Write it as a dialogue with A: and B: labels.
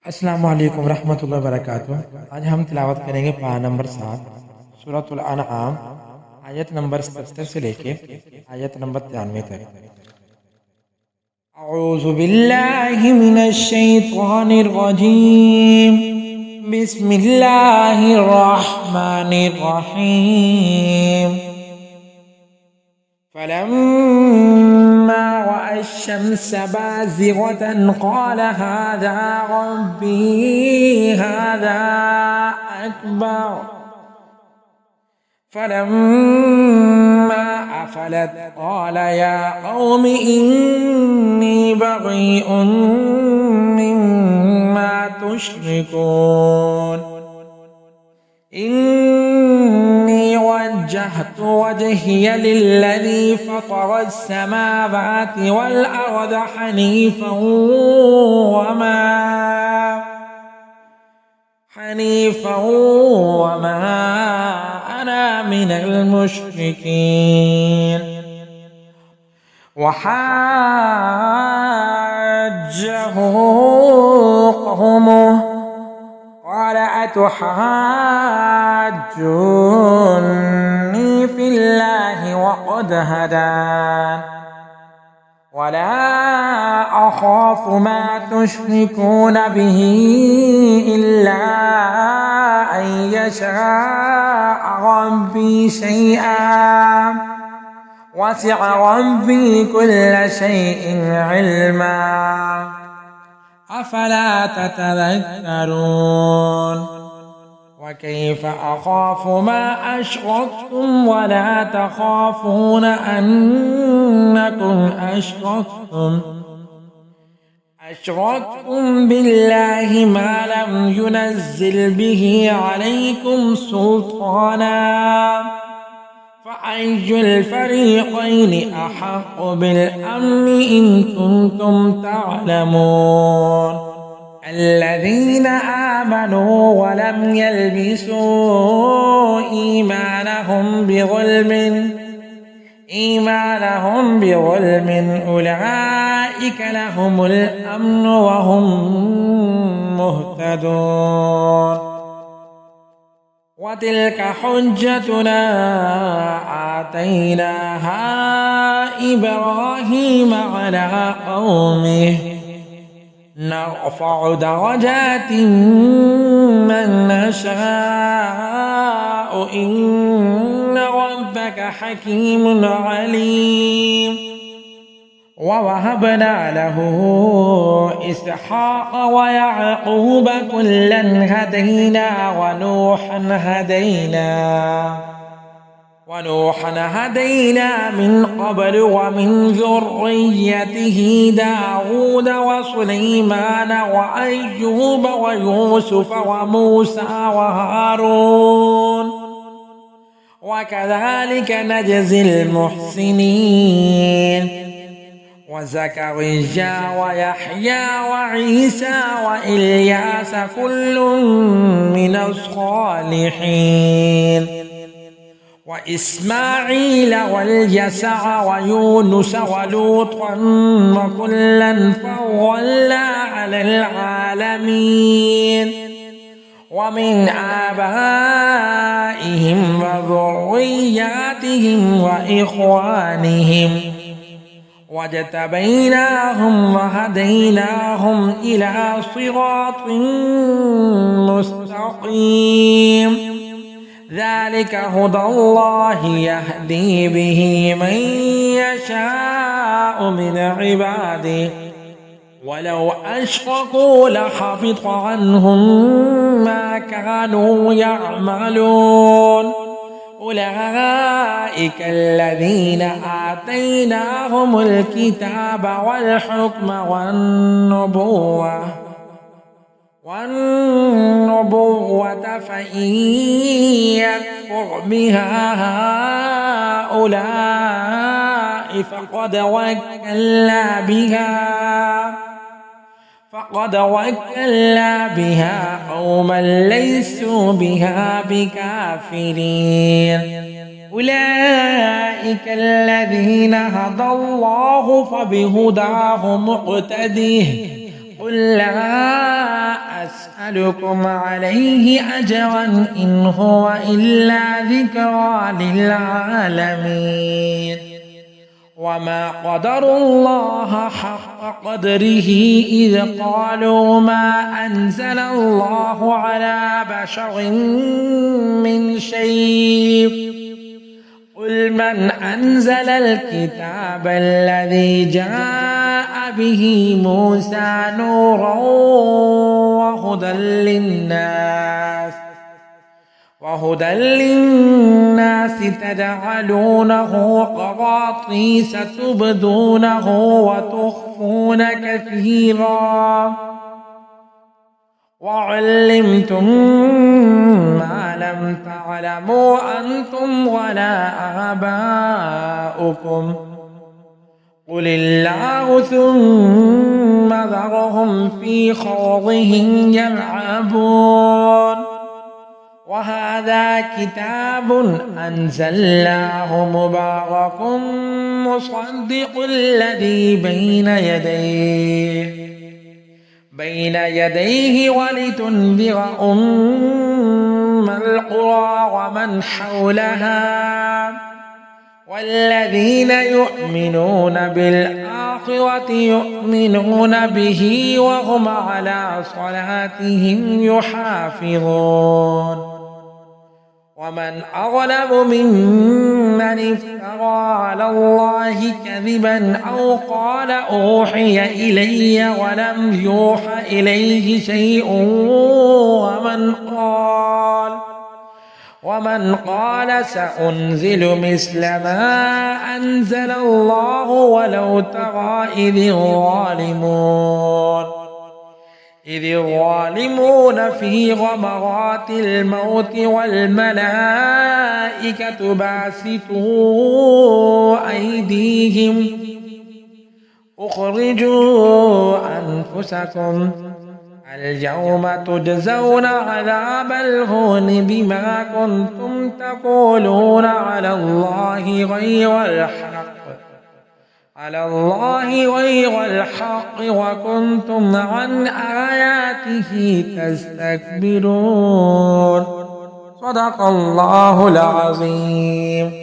A: अस्सलामु अलैकुम रहमतुल्लाहि व बरकातुहू। आज हम तिलावत करेंगे पारा नंबर 7 सूरतुल अनआम आयत नंबर 77 से लेके आयत नंबर 93 तक। अऊज़ु बिल्लाहि मिनश शैतानिर रजीम। बिस्मिल्लाहिर रहमानिर रहीम। फलम्मा रअा अश-शम्स बाज़िग़तन क़ाल हाज़ा रब्बी हाज़ा अकबर। फलम्मा अफ़लत क़ाल या क़ौमि इन्नी बरीउन मिम्मा तुश्रिकून। इन्नी वज्जहतु वजहिय लिल्लज़ी फ़तरस-समावाति वल-अर्ज़ हनीफ़an वमा अना मिनल मुश्रिकीन। वहाज्जहु क़ौमुहु क़ाल अतुहाज्जूनी फ़िल्लाहि वक़द हदान वला अख़ाफ़ु मा तुश्रिकून बिही इल्ला अन यशाअ रब्बी शैअन वसिअ रब्बी कुल्ल शैइन इल्मा अफ़ला ततज़क्करून। वकैफ़ अख़ाफ़ु मा अशरक्तुम वला तख़ाफ़ून अन्नकुम अशरक्तुम बिल्लाहि मा लम युनज़्ज़िल बिही अलैकुम सुल्ताना फ़अय्युल फ़रीक़ैनि अहक़्क़ु बिल-अम्न इन कुन्तुम तअलमून। الذين آمنوا ولم يلبسوا إيمانهم بظلم أولئك لهم الأمن وهم مهتدون. وتلك حجتنا آتيناها إبراهيم على قومه نرفع درجات من نشاء إن ربك حكيم عليم. ووهبنا له إسحاق ويعقوب كلا هدينا ونوحا هدينا من قبل ومن ذريته داود وسليمان وأيوب ويوسف وموسى وهارون وكذلك نجزي المحسنين. وزكريا ويحيى وعيسى وإلياس كل من الصالحين. وإسماعيل واليسع ويونس ولوطا وكلا فضلنا على العالمين. ومن آبائهم وذرياتهم وإخوانهم واجتبيناهم وهديناهم إلى صراط مستقيم. ذلك هدى الله يهدي به من يشاء من عباده ولو أشركوا لحبط عنهم ما كانوا يعملون. أولئك الذين آتيناهم الكتاب والحكم والنبوة فإن يكفر بها هؤلاء فقد وكلنا بها قوما ليسوا بها بكافرين. أولئك الذين هدى الله فبهداه مقتده قل لا أسألكم عليه أجرا إن هو إلا ذكرى للعالمين وما قدروا الله حق قدره إذ قالوا ما أنزل الله على بشر من شيء قل من أنزل الكتاب الذي جاء به موسى نورا وهدى للناس تجعلونه قراطيس تبدونه وتخفون كثيرا وعلمتم ما لم تعلموا أنتم ولا آباؤكم قل الله ثم ذرهم في خوضهم يلعبون وهذا كتاب أنزلناه مبارك مصدق الذي بين يديه ولتنذر أم القرى ومن حولها والذين يؤمنون بالآخرة يؤمنون به وهم على صلاتهم يحافظون ومن أظلم ممن افترى على الله كذبا أو قال أوحي إلي ولم يوحى إليه شيء ومن قال سأنزل مثل ما أنزل الله ولو ترى إذ الظالمون في غمرات الموت والملائكة باسطوا أيديهم اخرجوا أنفسكم اليوم تجزون عذاب الهون بما كنتم تقولون على الله غير الحق وكنتم عن آياته تستكبرون صدق الله العظيم.